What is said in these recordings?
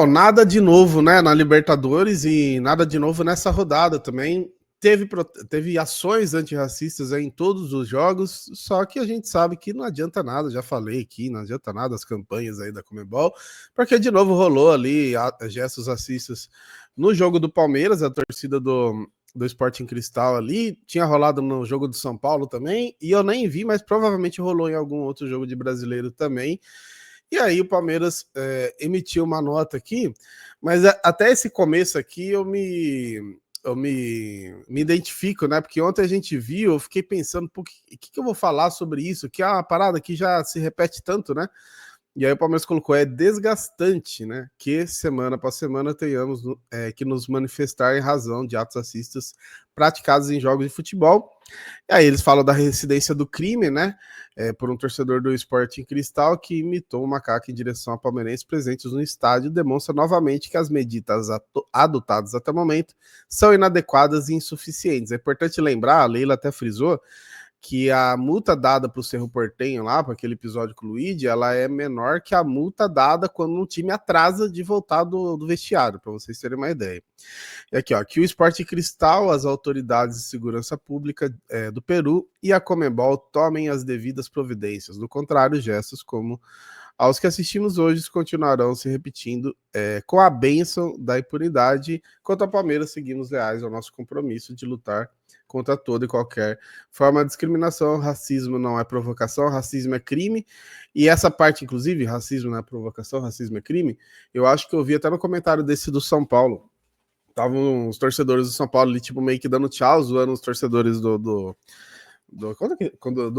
Nada de novo, né, na Libertadores e nada de novo nessa rodada também. Teve ações antirracistas em todos os jogos, só que a gente sabe que não adianta nada, já falei aqui, não adianta nada as campanhas aí da Conmebol, porque de novo rolou ali gestos racistas no jogo do Palmeiras, a torcida do Sporting Cristal ali, tinha rolado no jogo do São Paulo também, e eu nem vi, mas provavelmente rolou em algum outro jogo de brasileiro também. E aí o Palmeiras emitiu uma nota aqui, mas até esse começo aqui eu me identifico, né? Porque ontem a gente viu, eu fiquei pensando, o que eu vou falar sobre isso? Que é uma parada que já se repete tanto, né? E aí o Palmeiras colocou, é desgastante, né? Que semana após semana tenhamos que nos manifestar em razão de atos racistas praticados em jogos de futebol. E aí eles falam da reincidência do crime, né? Por um torcedor do Sporting Cristal que imitou um macaco em direção a palmeirenses presentes no estádio, demonstra novamente que as medidas adotadas até o momento são inadequadas e insuficientes. É importante lembrar, a Leila até frisou, que a multa dada para o Cerro Porteño lá, para aquele episódio com o Luigi, ela é menor que a multa dada quando um time atrasa de voltar do vestiário, para vocês terem uma ideia. E aqui, ó, que o Sport Cristal, as autoridades de segurança pública do Peru e a Conmebol tomem as devidas providências. Do contrário, gestos como aos que assistimos hoje continuarão se repetindo com a bênção da impunidade. Quanto ao Palmeiras, seguimos leais ao nosso compromisso de lutar contra toda e qualquer forma de discriminação. Racismo não é provocação, racismo é crime. E essa parte, inclusive, racismo não é provocação, racismo é crime, eu acho que eu vi até no comentário desse do São Paulo. Estavam os torcedores do São Paulo ali, tipo, meio que dando tchau, zoando os torcedores do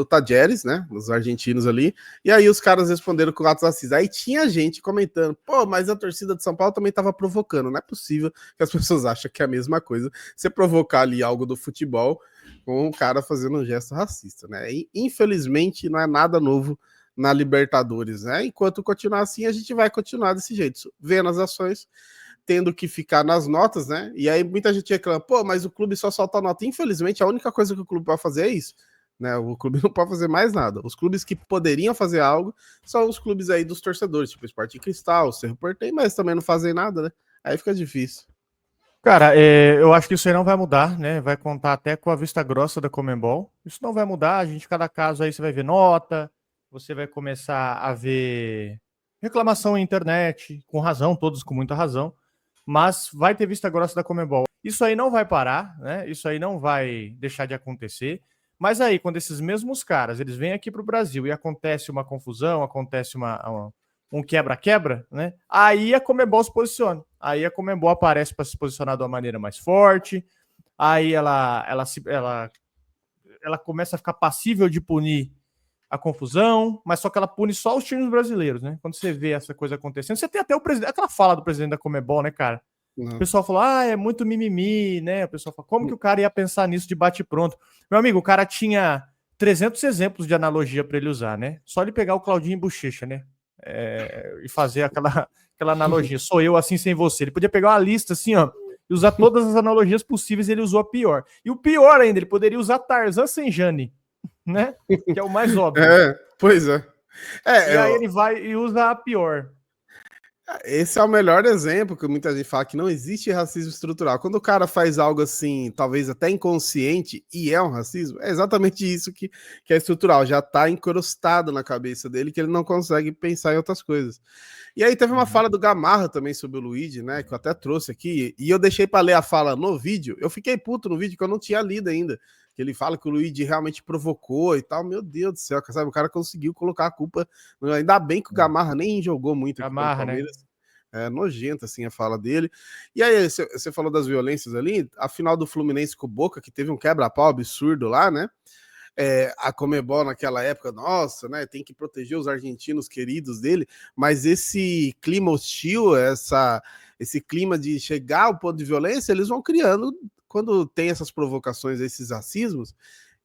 Tajeres, né? Os argentinos ali. E aí os caras responderam com atos racistas. Aí tinha gente comentando, pô, mas a torcida de São Paulo também tava provocando. Não é possível que as pessoas acham que é a mesma coisa você provocar ali algo do futebol com o cara fazendo um gesto racista, né? E, infelizmente, não é nada novo na Libertadores, né? Enquanto continuar assim, a gente vai continuar desse jeito, vendo as ações, tendo que ficar nas notas, né? E aí muita gente reclama, pô, mas o clube só solta nota. Infelizmente, a única coisa que o clube pode fazer é isso, né? O clube não pode fazer mais nada. Os clubes que poderiam fazer algo são os clubes aí dos torcedores, tipo Sporting Cristal, Cerro Porteño, mas também não fazem nada, né? Aí fica difícil. Cara, eu acho que isso aí não vai mudar, né? Vai contar até com a vista grossa da Conmebol. Isso não vai mudar, a gente, cada caso aí você vai ver nota, você vai começar a ver reclamação na internet, com razão, todos com muita razão, mas vai ter vista grossa da Conmebol. Isso aí não vai parar, né? Isso aí não vai deixar de acontecer. Mas aí, quando esses mesmos caras, eles vêm aqui para o Brasil e acontece uma confusão, acontece um quebra-quebra, né? Aí a Conmebol se posiciona. Aí a Conmebol aparece para se posicionar de uma maneira mais forte. Aí ela começa a ficar passível de punir a confusão, mas só que ela pune só os times brasileiros, né? Quando você vê essa coisa acontecendo, você tem até o presidente, aquela fala do presidente da Conmebol, né, cara? O pessoal falou, é muito mimimi, né? O pessoal falou, como que o cara ia pensar nisso de bate-pronto? Meu amigo, o cara tinha 300 exemplos de analogia para ele usar, né? Só ele pegar o Claudinho Bochecha, né? E fazer aquela analogia. Sou eu assim sem você. Ele podia pegar uma lista assim, ó, e usar todas as analogias possíveis, ele usou a pior. E o pior ainda, ele poderia usar Tarzan sem Jane, né? Que é o mais óbvio. Pois é. E aí ele vai e usa a pior. Esse é o melhor exemplo que muita gente fala que não existe racismo estrutural. Quando o cara faz algo assim, talvez até inconsciente, e é um racismo, é exatamente isso que é estrutural. Já tá encrustado na cabeça dele que ele não consegue pensar em outras coisas. E aí teve uma fala do Gamarra também sobre o Luigi, né? Que eu até trouxe aqui, e eu deixei para ler a fala no vídeo. Eu fiquei puto no vídeo que eu não tinha lido ainda. Que ele fala que o Luigi realmente provocou e tal. Meu Deus do céu, sabe? O cara conseguiu colocar a culpa. Ainda bem que o Gamarra nem jogou muito aqui pelo Palmeiras. Né? É nojenta, assim, a fala dele. E aí, você falou das violências ali, a final do Fluminense com o Boca, que teve um quebra-pau absurdo lá, né? A Conmebol naquela época, nossa, né? Tem que proteger os argentinos queridos dele, mas esse clima hostil, esse clima de chegar ao ponto de violência, eles vão criando quando tem essas provocações, esses racismos,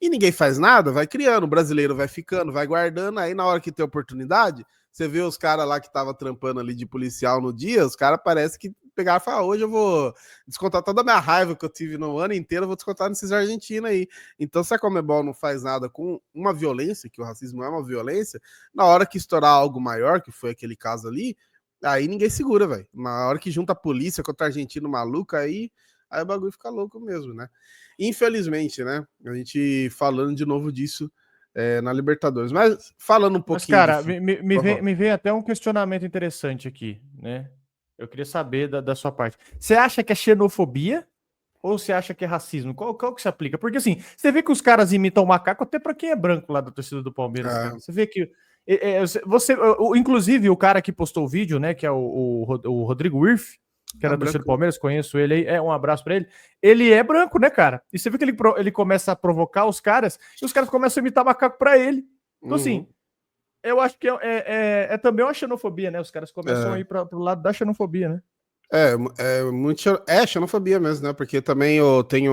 e ninguém faz nada, vai criando, o brasileiro vai ficando, vai guardando, aí na hora que tem oportunidade, você vê os caras lá que estavam trampando ali de policial no dia, os caras parece que pegaram e falaram, hoje eu vou descontar toda a minha raiva que eu tive no ano inteiro, eu vou descontar nesses argentinos aí. Então, se a Conmebol não faz nada com uma violência, que o racismo é uma violência, na hora que estourar algo maior, que foi aquele caso ali, Aí ninguém segura, velho. Na hora que junta a polícia contra argentino maluco, aí o bagulho fica louco mesmo, né? Infelizmente, né? A gente falando de novo disso na Libertadores. Mas falando um Mas, pouquinho de cara, futebol. me vem até um questionamento interessante aqui, né? Eu queria saber da sua parte. Você acha que é xenofobia ou você acha que é racismo? Qual que se aplica? Porque, assim, você vê que os caras imitam o macaco até pra quem é branco lá da torcida do Palmeiras, cara. Você vê que... inclusive, o cara que postou o vídeo, né, que é o Rodrigo Wirth, que era da torcida do Palmeiras, conheço ele aí, um abraço pra ele. Ele é branco, né, cara? E você vê que ele começa a provocar os caras e os caras começam a imitar macaco pra ele. Então, assim, eu acho que é também uma xenofobia, né? Os caras começam a ir pro lado da xenofobia, né? É xenofobia mesmo, né? Porque também tem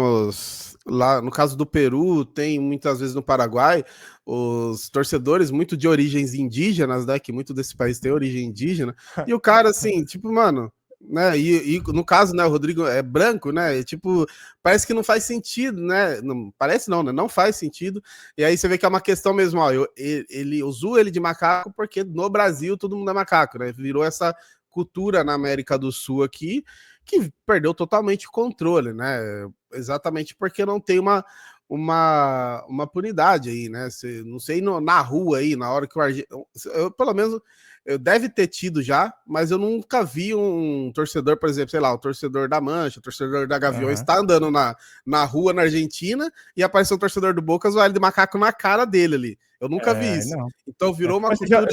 lá no caso do Peru, tem muitas vezes no Paraguai os torcedores muito de origens indígenas, né? Que muito desse país tem origem indígena. E o cara, assim, tipo, mano, né? E no caso, né? O Rodrigo é branco, né? E, tipo, parece que não faz sentido, né? Não, parece não, né? Não faz sentido. E aí você vê que é uma questão mesmo, ó. Ele usou ele de macaco porque no Brasil todo mundo é macaco, né? Virou essa cultura na América do Sul aqui que perdeu totalmente o controle, né? Exatamente porque não tem uma punidade aí, né? Não sei na rua aí, na hora que o argentino. Pelo menos eu deve ter tido já, mas eu nunca vi um torcedor, por exemplo, sei lá, o torcedor da Mancha, o torcedor da Gaviões, está andando na rua na Argentina e apareceu um torcedor do Boca zoar ele de macaco na cara dele ali. Eu nunca vi isso. Não. Então virou uma Mas cultura.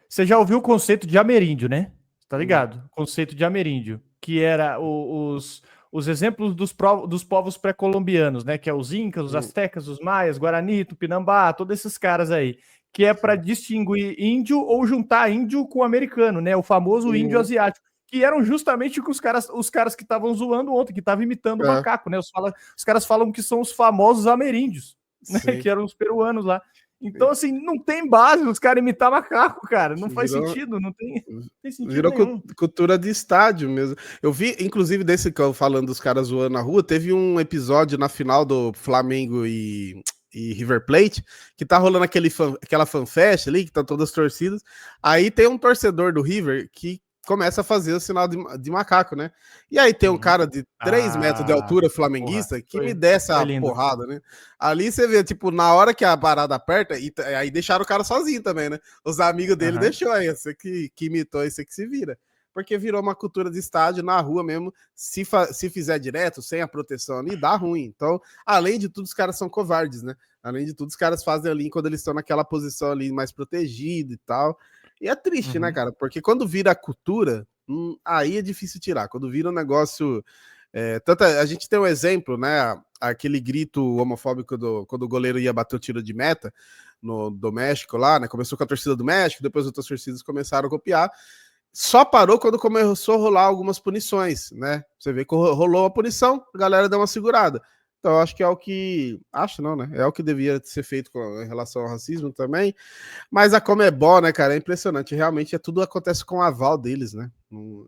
Você já ouviu o conceito de ameríndio, né? Tá Hum. ligado? Conceito de ameríndio, que era os exemplos dos povos pré-colombianos, né? Que é os incas, os astecas, os maias, guarani, tupinambá, todos esses caras aí, que é para distinguir índio ou juntar índio com americano, né? O famoso índio asiático, que eram justamente os caras que estavam zoando ontem, que estavam imitando o macaco, né? Os caras falam que são os famosos ameríndios, né? Que eram os peruanos lá. Então, assim, não tem base os caras imitar macaco, cara. Não faz sentido, não tem sentido virou nenhum. Cultura de estádio mesmo. Eu vi, inclusive, desse que eu falando dos caras zoando na rua, teve um episódio na final do Flamengo e River Plate, que tá rolando aquela fanfest ali, que tá todas torcidas. Aí tem um torcedor do River que começa a fazer o sinal de macaco, né? E aí tem um cara de 3 metros de altura, flamenguista, que me desce a porrada, né? Ali você vê, tipo, na hora que a parada aperta, e aí deixaram o cara sozinho também, né? Os amigos dele deixou aí, você que imitou, aí você que se vira. Porque virou uma cultura de estádio na rua mesmo, se fizer direto, sem a proteção ali, dá ruim. Então, além de tudo, os caras são covardes, né? Além de tudo, os caras fazem ali quando eles estão naquela posição ali mais protegida e tal. E é triste, né, cara? Porque quando vira cultura, aí é difícil tirar. Quando vira um negócio. Tanto a gente tem um exemplo, né? Aquele grito homofóbico quando o goleiro ia bater o tiro de meta do México lá, né? Começou com a torcida do México, depois outras torcidas começaram a copiar. Só parou quando começou a rolar algumas punições, né? Você vê que rolou a punição, a galera deu uma segurada. Então, acho que é o que. Acho não, né? É o que devia ser feito em relação ao racismo também. Mas a Comebol, né, cara, é impressionante. Realmente tudo acontece com o aval deles, né?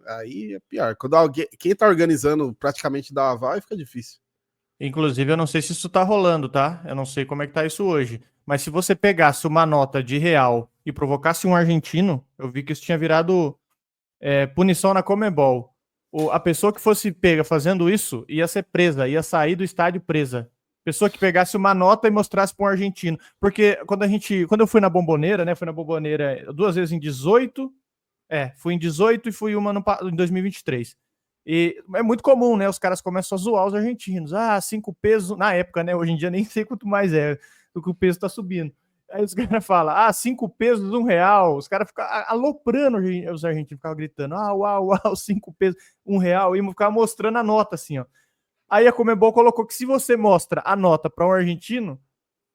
Aí é pior. Quando quem tá organizando praticamente dá o aval, aí fica difícil. Inclusive, eu não sei se isso tá rolando, tá? Eu não sei como é que tá isso hoje. Mas se você pegasse uma nota de real e provocasse um argentino, eu vi que isso tinha virado punição na Comebol. A pessoa que fosse pega fazendo isso ia ser presa, ia sair do estádio presa. Pessoa que pegasse uma nota e mostrasse para um argentino. Porque quando eu fui na Bombonera, né? Fui na Bombonera 2 vezes em 18. Fui em 18 e fui em 2023. E é muito comum, né? Os caras começam a zoar os argentinos. 5 pesos na época, né? Hoje em dia nem sei quanto mais é do que o peso tá subindo. Aí os caras falam, 5 pesos, R$1. Os caras ficam aloprando os argentinos, ficavam gritando, uau, 5 pesos, R$1. E ficavam mostrando a nota assim, ó. Aí a Comebol colocou que se você mostra a nota para um argentino,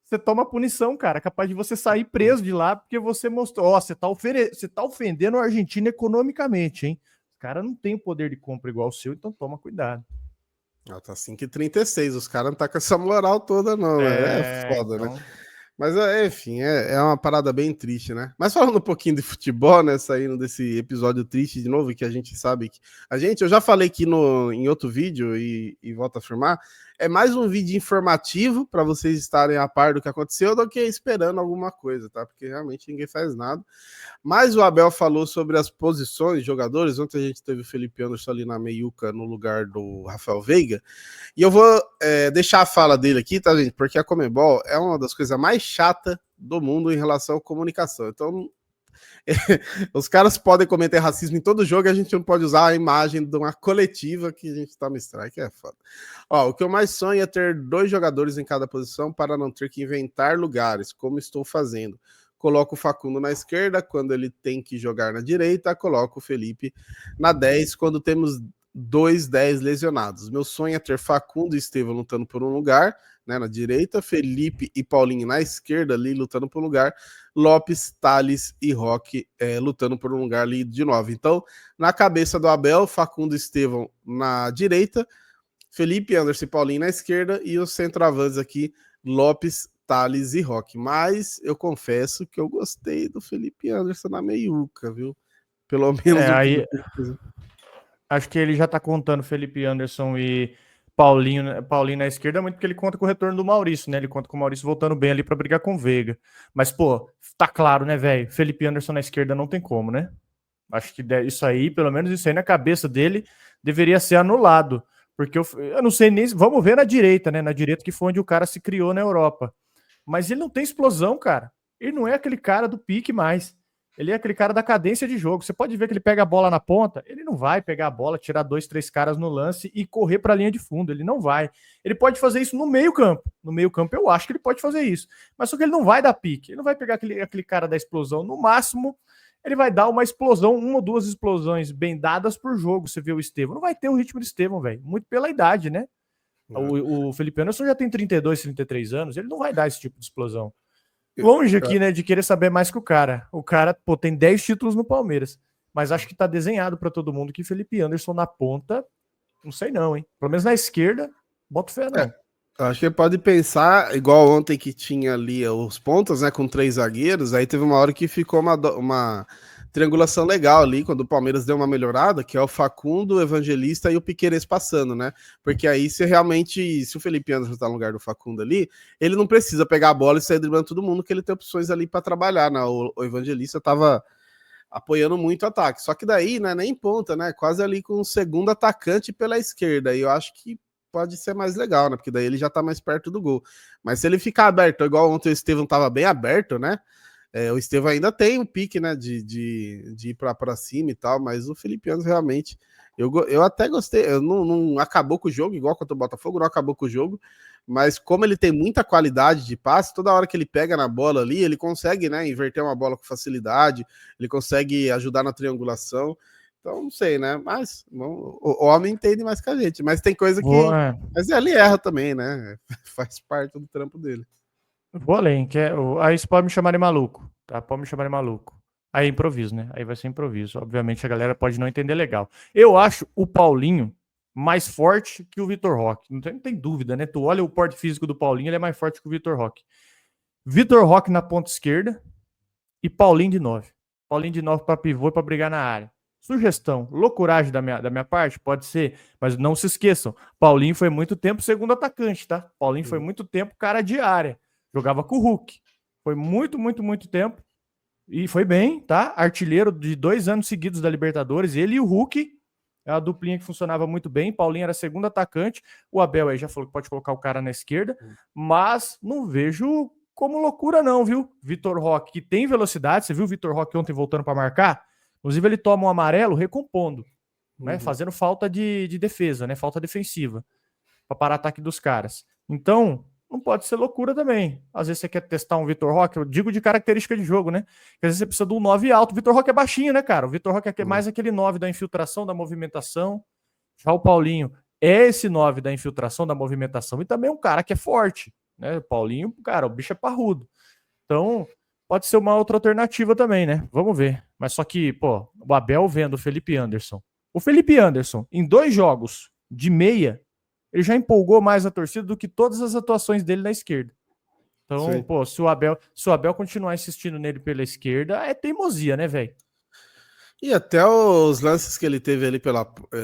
você toma punição, cara. Capaz de você sair preso de lá porque você mostrou. Você tá ofendendo o argentino economicamente, hein? O cara não tem o poder de compra igual o seu, então toma cuidado. Tá 5,36. Os caras não tá com essa moral toda, não. É foda, então, né? Mas, enfim, é uma parada bem triste, né? Mas falando um pouquinho de futebol, né? Saindo desse episódio triste de novo, que a gente sabe que. Eu já falei aqui em outro vídeo e volto a afirmar, é mais um vídeo informativo para vocês estarem a par do que aconteceu do que esperando alguma coisa, tá? Porque realmente ninguém faz nada. Mas o Abel falou sobre as posições de jogadores. Ontem a gente teve o Felipe Anderson ali na meiuca no lugar do Rafael Veiga. E eu vou deixar a fala dele aqui, tá, gente? Porque a Conmebol é uma das coisas mais chatas do mundo em relação à comunicação. Então, os caras podem cometer racismo em todo jogo e a gente não pode usar a imagem de uma coletiva que a gente toma strike, é foda. Ó, o que eu mais sonho é ter 2 jogadores em cada posição para não ter que inventar lugares, como estou fazendo. Coloco o Facundo na esquerda quando ele tem que jogar na direita, coloco o Felipe na 10 quando temos 2 10 lesionados. Meu sonho é ter Facundo e Estevão lutando por um lugar, né, na direita, Felipe e Paulinho na esquerda ali lutando por um lugar, Lopes, Thales e Roque lutando por um lugar ali de novo. Então, na cabeça do Abel, Facundo e Estevão na direita, Felipe, Anderson e Paulinho na esquerda e os centroavantes aqui, Lopes, Thales e Roque. Mas eu confesso que eu gostei do Felipe Anderson na meiuca, viu? Pelo menos Aí acho que ele já tá contando Felipe Anderson e Paulinho na esquerda, muito porque ele conta com o retorno do Maurício, né? Ele conta com o Maurício voltando bem ali para brigar com o Veiga. Mas, pô, tá claro, né, velho? Felipe Anderson na esquerda não tem como, né? Acho que isso aí, pelo menos isso aí na cabeça dele, deveria ser anulado. Porque eu não sei nem. Vamos ver na direita, né? Na direita que foi onde o cara se criou na Europa. Mas ele não tem explosão, cara. Ele não é aquele cara do pique mais. Ele é aquele cara da cadência de jogo. Você pode ver que ele pega a bola na ponta, ele não vai pegar a bola, tirar 2, 3 caras no lance e correr para a linha de fundo. Ele não vai. Ele pode fazer isso no meio-campo. No meio-campo eu acho que ele pode fazer isso. Mas só que ele não vai dar pique. Ele não vai pegar aquele cara da explosão. No máximo, ele vai dar uma explosão, 1 ou 2 explosões bem dadas por jogo. Você vê o Estevão. Não vai ter o ritmo do Estevão, velho. Muito pela idade, né? O Felipe Anderson já tem 32, 33 anos. Ele não vai dar esse tipo de explosão. Longe aqui, né, de querer saber mais que o cara. O cara, pô, tem 10 títulos no Palmeiras. Mas acho que tá desenhado para todo mundo que Felipe Anderson na ponta, não sei não, hein? Pelo menos na esquerda, boto fé não. Acho que ele pode pensar, igual ontem que tinha ali os pontas, né, com 3 zagueiros, aí teve uma hora que ficou uma triangulação legal ali, quando o Palmeiras deu uma melhorada, que é o Facundo, o Evangelista e o Piquerez passando, né? Porque aí se o Felipe Anderson tá no lugar do Facundo ali, ele não precisa pegar a bola e sair driblando todo mundo, que ele tem opções ali para trabalhar, né? O Evangelista tava apoiando muito o ataque, só que daí, né, nem ponta, né? Quase ali com o segundo atacante pela esquerda, e eu acho que pode ser mais legal, né? Porque daí ele já tá mais perto do gol. Mas se ele ficar aberto, igual ontem o Estevão tava bem aberto, né? O Estevão ainda tem um pique, né? De ir pra cima e tal, mas o Felipe Anderson realmente. Eu até gostei. Não acabou com o jogo, igual contra o Botafogo, não acabou com o jogo. Mas como ele tem muita qualidade de passe, toda hora que ele pega na bola ali, ele consegue, né? Inverter uma bola com facilidade, ele consegue ajudar na triangulação. Então, não sei, né? Mas o homem entende mais que a gente. Mas tem coisa que. Mas ele erra também, né? Faz parte do trampo dele. Vou além, aí você pode me chamar de maluco, tá? Pode me chamar de maluco. Aí improviso, né? Aí vai ser improviso. Obviamente a galera pode não entender legal. Eu acho o Paulinho mais forte que o Vitor Roque. Não tem dúvida, né? Tu olha o porte físico do Paulinho, ele é mais forte que o Vitor Roque. Vitor Roque na ponta esquerda e Paulinho de 9. Paulinho de 9 para pivô e para brigar na área. Sugestão, loucuragem da minha parte, pode ser, mas não se esqueçam, Paulinho foi muito tempo segundo atacante, tá? Paulinho foi muito tempo cara de área. Jogava com o Hulk. Foi muito, muito, muito tempo. E foi bem, tá? Artilheiro de 2 anos seguidos da Libertadores. Ele e o Hulk, é uma duplinha que funcionava muito bem. Paulinho era segundo atacante. O Abel aí já falou que pode colocar o cara na esquerda. Mas não vejo como loucura não, viu? Vitor Roque, que tem velocidade. Você viu o Vitor Roque ontem voltando para marcar? Inclusive ele toma um amarelo recompondo. Né? Fazendo falta de defesa, né? Falta defensiva. Para parar ataque dos caras. Então, não pode ser loucura também. Às vezes você quer testar um Vitor Roque, eu digo de característica de jogo, né? Às vezes você precisa de um 9 alto. O Vitor Roque é baixinho, né, cara? O Vitor Roque é mais aquele 9 da infiltração, da movimentação. Já o Paulinho é esse 9 da infiltração, da movimentação e também um cara que é forte, né? O Paulinho, cara, o bicho é parrudo. Então, pode ser uma outra alternativa também, né? Vamos ver. Mas só que, pô, o Abel vendo o Felipe Anderson. O Felipe Anderson, em 2 jogos de meia, ele já empolgou mais a torcida do que todas as atuações dele na esquerda. Então, Sim. pô, se o Abel continuar insistindo nele pela esquerda, é teimosia, né, velho? E até os lances que ele teve ali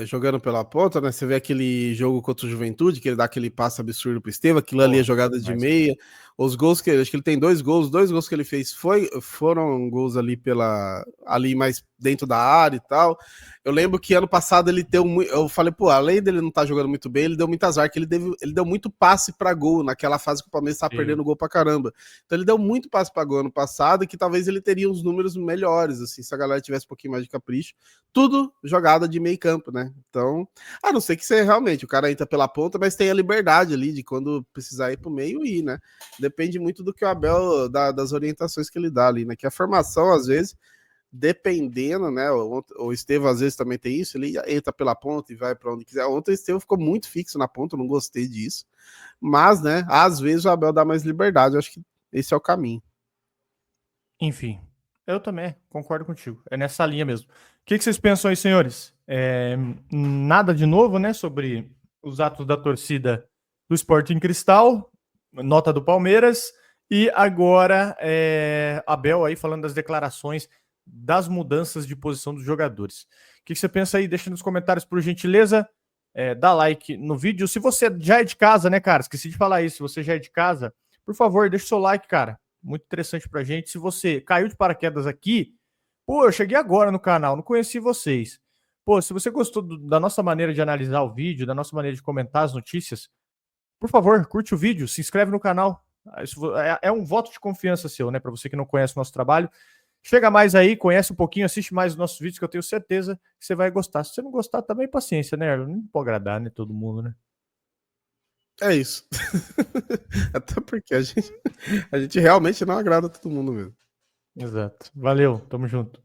jogando pela ponta, né? Você vê aquele jogo contra o Juventude, que ele dá aquele passe absurdo pro Estevão, aquilo ali é Pô, jogada de demais. meia. Os gols que acho que ele tem dois gols que ele fez foram gols ali ali mais dentro da área e tal. Eu lembro que ano passado ele deu muito. Eu falei, pô, além dele não estar tá jogando muito bem, ele deu muito azar, que ele deu muito passe para gol naquela fase que o Palmeiras estava Sim. perdendo gol pra caramba. Então ele deu muito passe para gol ano passado, e que talvez ele teria uns números melhores, assim, se a galera tivesse um pouquinho mais de capricho. Tudo jogada de meio campo, né? Então, a não ser que você realmente, o cara entra pela ponta, mas tem a liberdade ali de quando precisar ir pro meio ir, né? Depende muito do que o Abel, das orientações que ele dá ali, né? Que a formação, às vezes, dependendo, né? O Estevão às vezes também tem isso, ele entra pela ponta e vai para onde quiser. Ontem o Estevão ficou muito fixo na ponta, eu não gostei disso. Mas, né, às vezes o Abel dá mais liberdade, eu acho que esse é o caminho. Enfim, eu também concordo contigo. É nessa linha mesmo. O que vocês pensam aí, senhores? Nada de novo, né, sobre os atos da torcida do Sporting Cristal, nota do Palmeiras, e agora Abel aí falando das declarações das mudanças de posição dos jogadores. O que você pensa aí? Deixa nos comentários, por gentileza. Dá like no vídeo. Se você já é de casa, né, cara? Esqueci de falar isso. Se você já é de casa, por favor, deixa o seu like, cara. Muito interessante pra gente. Se você caiu de paraquedas aqui, pô, eu cheguei agora no canal, não conheci vocês. Pô, se você gostou da nossa maneira de analisar o vídeo, da nossa maneira de comentar as notícias, por favor, curte o vídeo, se inscreve no canal. Isso é um voto de confiança seu, né? Para você que não conhece o nosso trabalho. Chega mais aí, conhece um pouquinho, assiste mais os nossos vídeos, que eu tenho certeza que você vai gostar. Se você não gostar, também paciência, né? Não pode agradar, né? Todo mundo, né? É isso. Até porque a gente realmente não agrada todo mundo mesmo. Exato. Valeu, tamo junto.